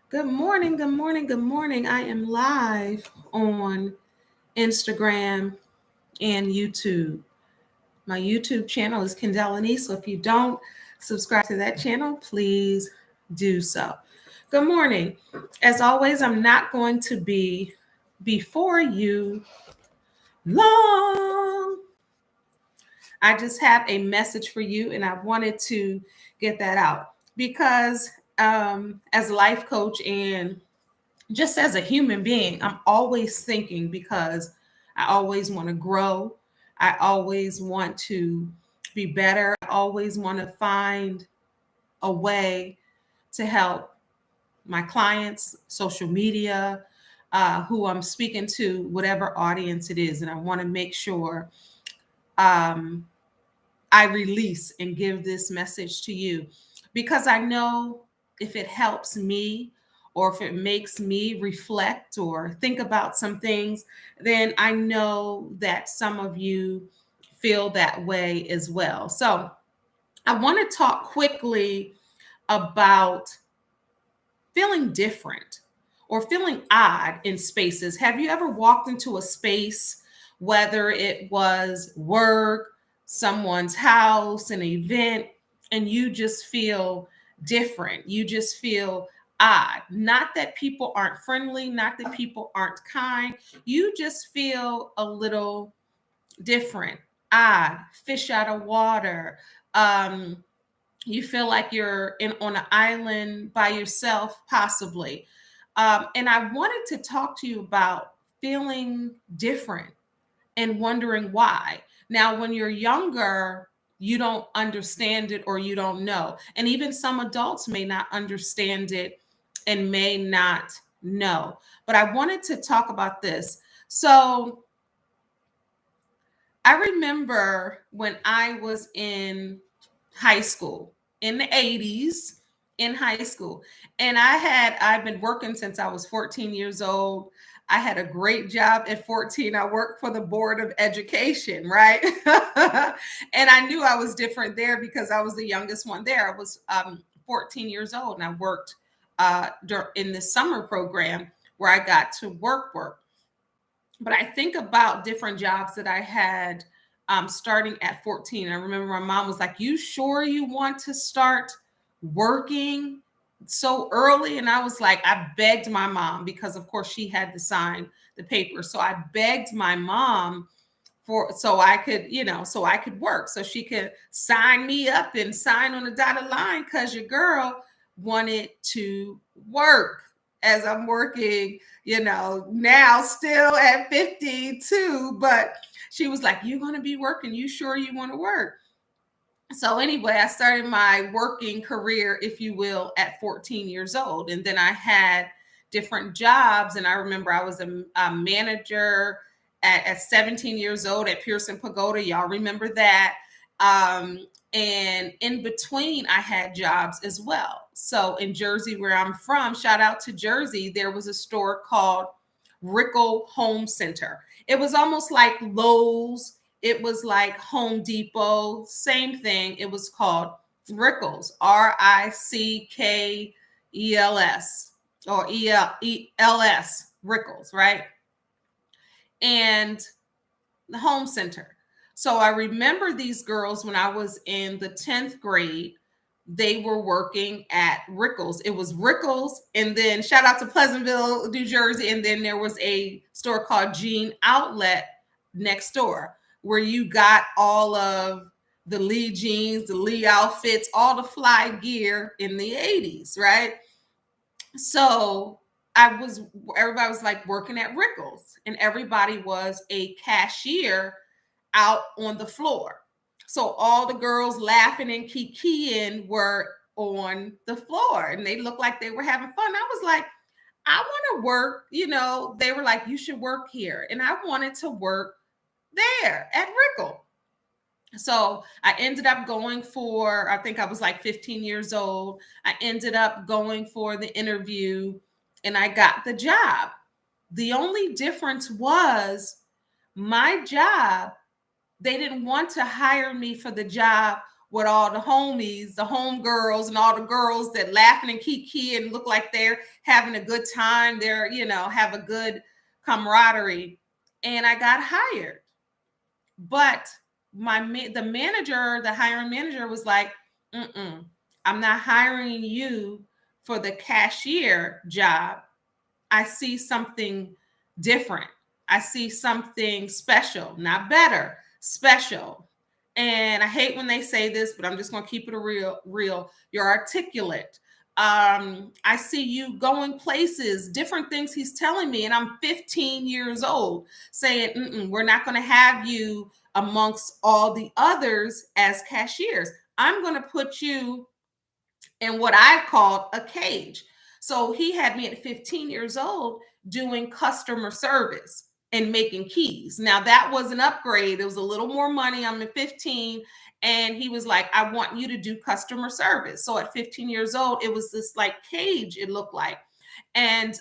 Good morning, good morning, good morning. I am live on Instagram and YouTube. My YouTube channel is Kendell Lenice, so if you don't subscribe to that channel, please do so. Good morning. As always, I'm not going to be before you long. I just have a message for you, and I wanted to get that out because as a life coach and just as a human being, I'm always thinking because I always want to grow. I always want to be better. I always want to find a way to help my clients, social media, who I'm speaking to, whatever audience it is. And I want to make sure um, I release and give this message to you because I know if it helps me or if it makes me reflect or think about some things, then I know that some of you feel that way as well. So I want to talk quickly about feeling different or feeling odd in spaces. Have you ever walked into a space, whether it was work, someone's house, an event, and you just feel different? You just feel odd. Not that people aren't friendly, not that people aren't kind. You just feel a little different, odd, fish out of water. Um, you feel like you're in on an island by yourself, possibly. And I wanted to talk to you about feeling different and wondering why. Now, when you're younger, you don't understand it or you don't know. And even some adults may not understand it and may not know. But I wanted to talk about this. So I remember when I was in high school in the 80s in high school. And I've been working since I was 14 years old. I had a great job at 14. I worked for the Board of Education, right? And I knew I was different there because I was the youngest one there. I was 14 years old and I worked in the summer program where I got to work. But I think about different jobs that I had starting at 14. I remember my mom was like, "You sure you want to start working so early?" And I was like, I begged my mom because, of course, she had to sign the paper. So I begged my mom for so I could, so I could work, so she could sign me up and sign on the dotted line because your girl wanted to work as I'm working, now still at 52. But she was like, "You're going to be working. You sure you want to work?" So anyway, I started my working career, if you will, at 14 years old. And then I had different jobs. And I remember I was a manager at 17 years old at Pearson Pagoda. Y'all remember that. And in between, I had jobs as well. So in Jersey, where I'm from, shout out to Jersey, there was a store called Rickle Home Center. It was almost like Lowe's. It was like Home Depot, same thing. It was called Rickles, Rickels, or ELS, Rickles, right? And the home center. So I remember these girls when I was in the 10th grade. They were working at Rickles. It was Rickles, and then shout out to Pleasantville, New Jersey. And then there was a store called Jean Outlet next door where you got all of the Lee jeans, the Lee outfits, all the fly gear in the 80s, right? So everybody was like working at Rickles, and everybody was a cashier out on the floor. So all the girls laughing and kikiing were on the floor, and they looked like they were having fun. I was like, I want to work. They were like, "You should work here," and I wanted to work there at Rickle. So I ended up going for, I think I was like 15 years old. I ended up going for the interview and I got the job. The only difference was my job, they didn't want to hire me for the job with all the homies, the homegirls, and all the girls that laughing and kiki and look like they're having a good time. They're, have a good camaraderie. And I got hired. But the manager, the hiring manager was like, I'm not hiring you for the cashier job. I see something different. I see something special, not better, special. And I hate when they say this, but I'm just going to keep it real. You're articulate. I see you going places, different things he's telling me. And I'm 15 years old saying, we're not going to have you amongst all the others as cashiers. I'm going to put you in what I called a cage. So he had me at 15 years old doing customer service and making keys. Now that was an upgrade. It was a little more money. I'm at 15. And he was like, I want you to do customer service. So at 15 years old, it was this like cage, it looked like. And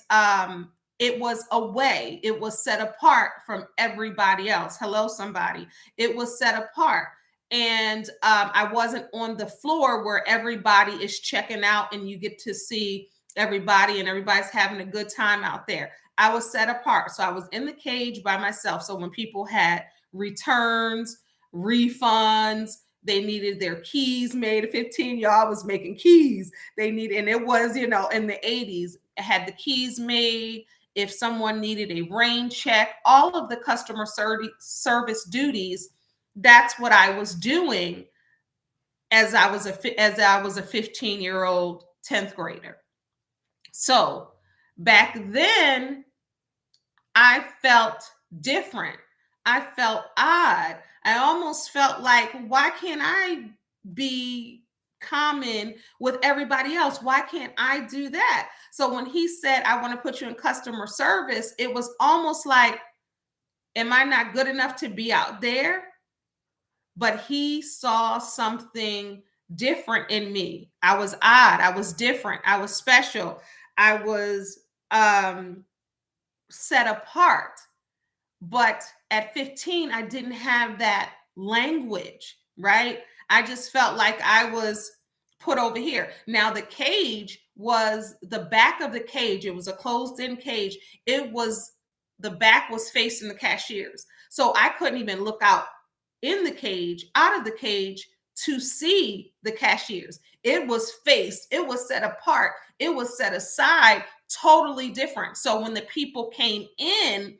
it was away. It was set apart from everybody else. Hello, somebody. It was set apart. And I wasn't on the floor where everybody is checking out and you get to see everybody and everybody's having a good time out there. I was set apart. So I was in the cage by myself. So when people had returns, refunds, they needed their keys made at 15, y'all was making keys. They needed, and it was, in the 80s, it had the keys made. If someone needed a rain check, all of the customer service duties, that's what I was doing as I was a 15-year-old 10th grader. So back then, I felt different. I felt odd. I almost felt like, why can't I be common with everybody else? Why can't I do that? So when he said, I want to put you in customer service, it was almost like, am I not good enough to be out there? But he saw something different in me. I was odd. I was different. I was special. I was set apart. But at 15, I didn't have that language, right? I just felt like I was put over here. Now, the cage was the back of the cage. It was a closed-in cage. The back was facing the cashiers. So I couldn't even look out of the cage to see the cashiers. It was faced, it was set apart, it was set aside, totally different. So when the people came in,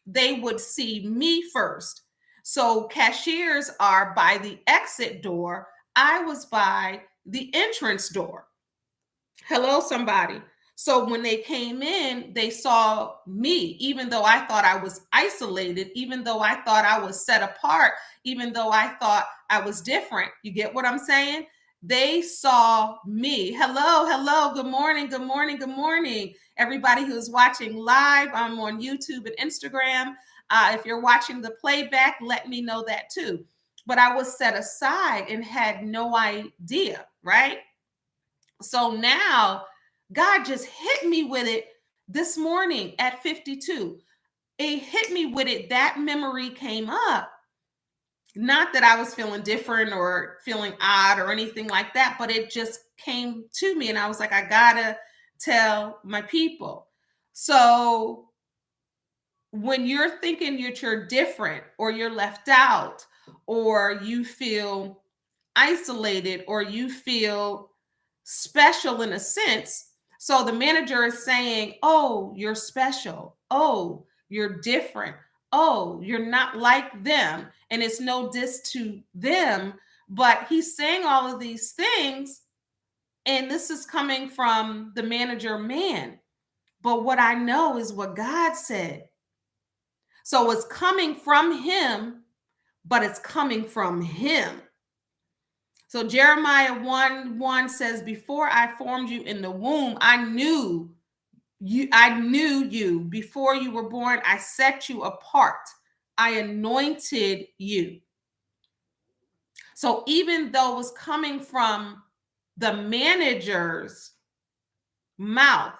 they would see me first. So cashiers are by the exit door. I was by the entrance door. Hello, somebody. So when they came in, they saw me, even though I thought I was isolated, even though I thought I was set apart, even though I thought I was different. You get what I'm saying? They saw me. Hello. Good morning. Everybody who's watching live, I'm on YouTube and Instagram. If you're watching the playback, let me know that too. But I was set aside and had no idea, right? So now God just hit me with it this morning at 52. It hit me with it. That memory came up. Not that I was feeling different or feeling odd or anything like that, but it just came to me. And I was like, I gotta tell my people. So when you're thinking that you're different or you're left out or you feel isolated or you feel special in a sense. So the manager is saying, oh, you're special. Oh, you're different. Oh, you're not like them. And it's no diss to them, but he's saying all of these things. And this is coming from the manager man. But what I know is what God said. So it's coming from him, but it's coming from him. So Jeremiah 1:1 says, before I formed you in the womb, I knew you. Before you were born, I set you apart. I anointed you. So even though it was coming from the manager's mouth,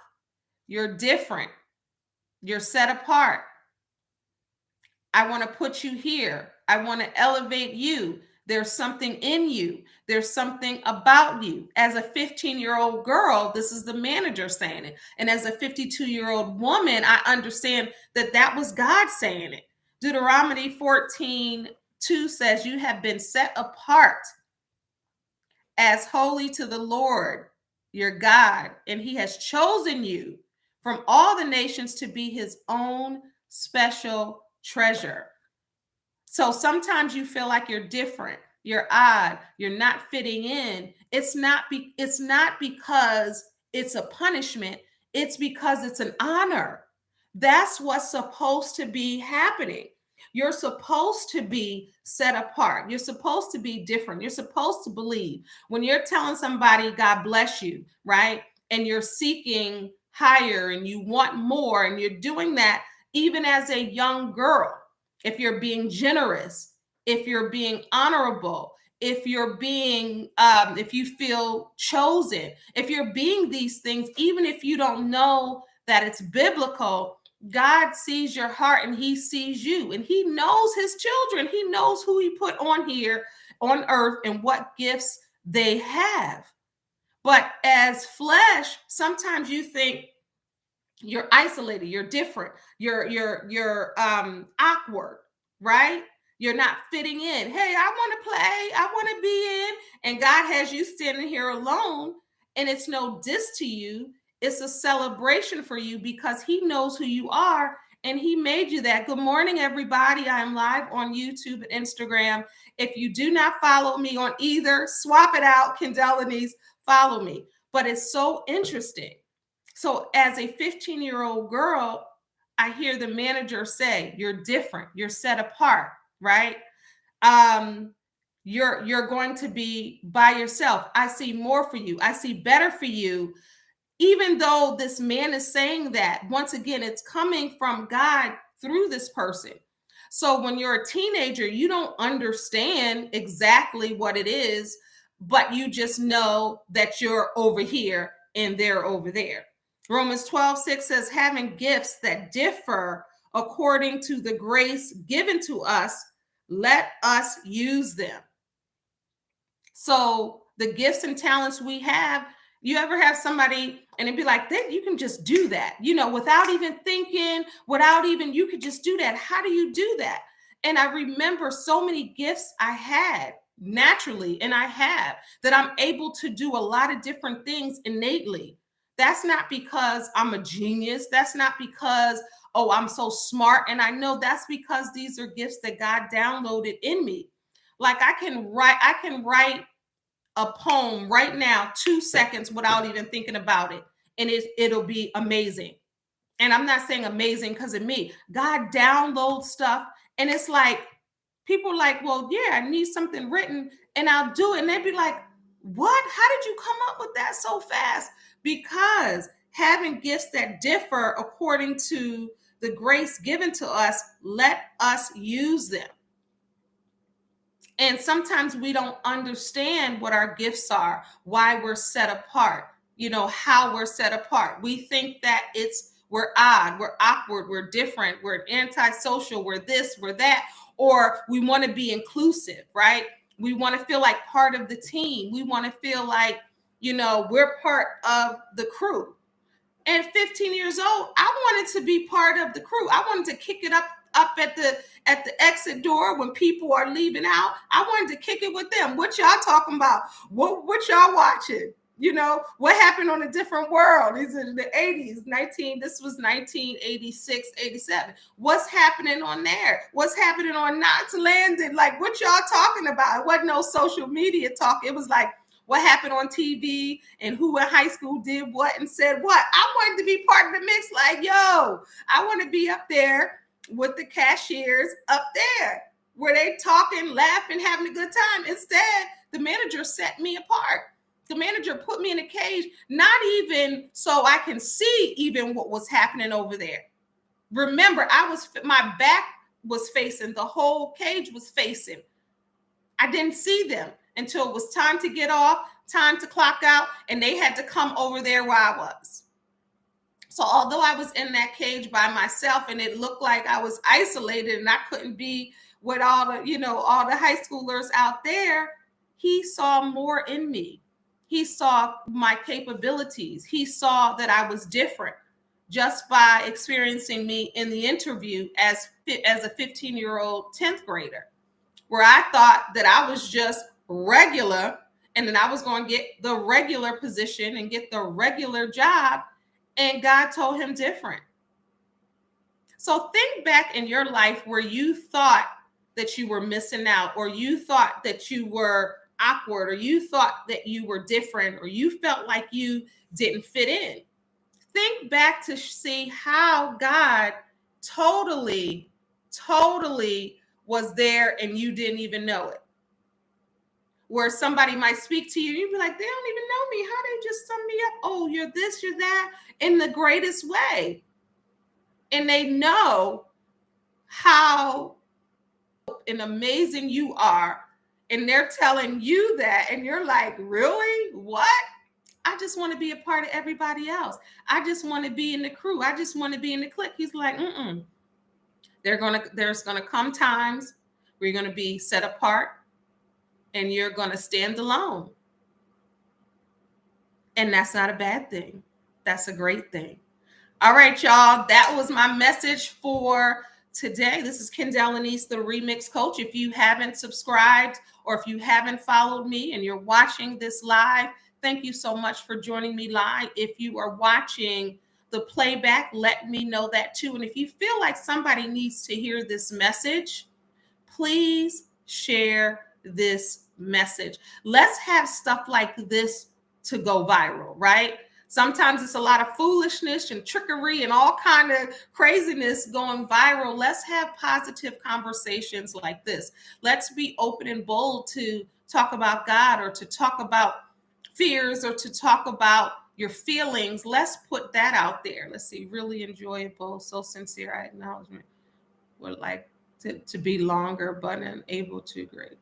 you're different. You're set apart. I want to put you here. I want to elevate you. There's something in you. There's something about you. As a 15-year-old girl, this is the manager saying it. And as a 52-year-old woman, I understand that that was God saying it. Deuteronomy 14:2 says, you have been set apart as holy to the Lord your God, and he has chosen you from all the nations to be his own special treasure. So sometimes you feel like you're different, you're odd, you're not fitting in. It's not because it's a punishment, it's because it's an honor. That's what's supposed to be happening. You're supposed to be set apart. You're supposed to be different. You're supposed to believe. When you're telling somebody, God bless you, right? And you're seeking higher and you want more, and you're doing that even as a young girl, if you're being generous, if you're being honorable, if you're being, if you feel chosen, if you're being these things, even if you don't know that it's biblical, God sees your heart and he sees you and he knows his children. He knows who he put on here on earth and what gifts they have. But as flesh, sometimes you think you're isolated, you're different, you're awkward, right? You're not fitting in. Hey, I want to play, I want to be in, and God has you standing here alone, and it's no diss to you, it's a celebration for you because he knows who you are and he made you that. Good morning, everybody. I am live on YouTube and Instagram. If you do not follow me on either, swap it out. Kendell Lenice, follow me. But it's so interesting. So as a 15-year-old girl, I hear the manager say, you're different, you're set apart, right? You're going to be by yourself. I see more for you. I see better for you. Even though this man is saying that, once again, it's coming from God through this person. So when you're a teenager, you don't understand exactly what it is, but you just know that you're over here and they're over there. Romans 12:6 says, having gifts that differ according to the grace given to us, let us use them. So the gifts and talents we have, you ever have somebody and it'd be like, you can just do that, without even thinking, you could just do that. How do you do that? And I remember so many gifts I had naturally, and I have, that I'm able to do a lot of different things innately. That's not because I'm a genius. That's not because, oh, I'm so smart. And I know that's because these are gifts that God downloaded in me. Like I can write a poem right now, 2 seconds without even thinking about it. And it'll be amazing. And I'm not saying amazing because of me. God downloads stuff. And it's like, people are like, well, yeah, I need something written and I'll do it. And they'd be like, what? How did you come up with that so fast? Because having gifts that differ according to the grace given to us, let us use them. And sometimes we don't understand what our gifts are, why we're set apart, how we're set apart. We think that we're odd, we're awkward, we're different, we're antisocial, we're this, we're that, or we want to be inclusive, right? We want to feel like part of the team. We want to feel like, we're part of the crew. And 15 years old, I wanted to be part of the crew. I wanted to kick it up at the exit door when people are leaving out. I wanted to kick it with them. What y'all talking about? What y'all watching? What happened on A Different World? These are the 80s, this was 1986, 87. What's happening on there? What's happening on Knots Landing? Like, what y'all talking about? It wasn't no social media talk. It was like, what happened on TV and who in high school did what and said what. I wanted to be part of the mix. Like, yo, I want to be up there with the cashiers up there where they talking, laughing, having a good time. Instead, the manager set me apart. The manager put me in a cage, not even so I can see even what was happening over there. Remember, my back was facing, the whole cage was facing. I didn't see them until it was time to get off, time to clock out, and they had to come over there where I was. So although I was in that cage by myself and it looked like I was isolated and I couldn't be with all the, all the high schoolers out there, he saw more in me. He saw my capabilities. He saw that I was different just by experiencing me in the interview as a 15-year-old 10th grader, where I thought that I was just regular and then I was going to get the regular position and get the regular job. And God told him different. So think back in your life where you thought that you were missing out, or you thought that you were awkward, or you thought that you were different, or you felt like you didn't fit in. Think back to see how God totally, totally was there and you didn't even know it. Where somebody might speak to you, you'd be like, they don't even know me. How they just sum me up? Oh, you're this, you're that, in the greatest way. And they know how and amazing you are. And they're telling you that. And you're like, really? What? I just want to be a part of everybody else. I just want to be in the crew. I just want to be in the clique. He's like, there's gonna come times where you're gonna be set apart and you're gonna stand alone. And that's not a bad thing. That's a great thing. All right, y'all. That was my message for today. This is Kendell Lenice, the Remix Coach. If you haven't subscribed or if you haven't followed me and you're watching this live, thank you so much for joining me live. If you are watching the playback, let me know that too. And if you feel like somebody needs to hear this message, please share this message. Let's have stuff like this to go viral, right? Sometimes it's a lot of foolishness and trickery and all kind of craziness going viral. Let's have positive conversations like this. Let's be open and bold to talk about God, or to talk about fears, or to talk about your feelings. Let's put that out there. Let's see, really enjoyable, so sincere, I acknowledgement. Would like to be longer, but unable to. Great.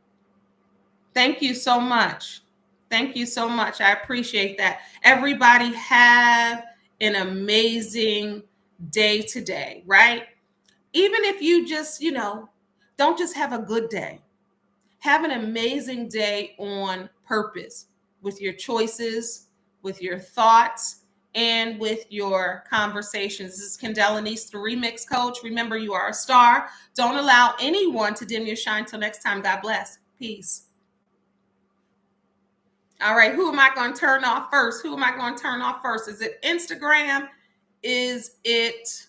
Thank you so much. Thank you so much. I appreciate that. Everybody have an amazing day today, right? Even if you just, don't just have a good day. Have an amazing day on purpose, with your choices, with your thoughts, and with your conversations. This is Kendell Lenice, the Remix Coach. Remember, you are a star. Don't allow anyone to dim your shine. Till next time, God bless. Peace. All right, who am I going to turn off first? Who am I going to turn off first? Is it Instagram? Is it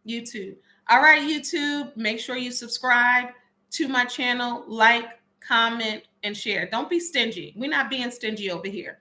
YouTube? All right, YouTube, make sure you subscribe to my channel, like, comment, and share. Don't be stingy. We're not being stingy over here.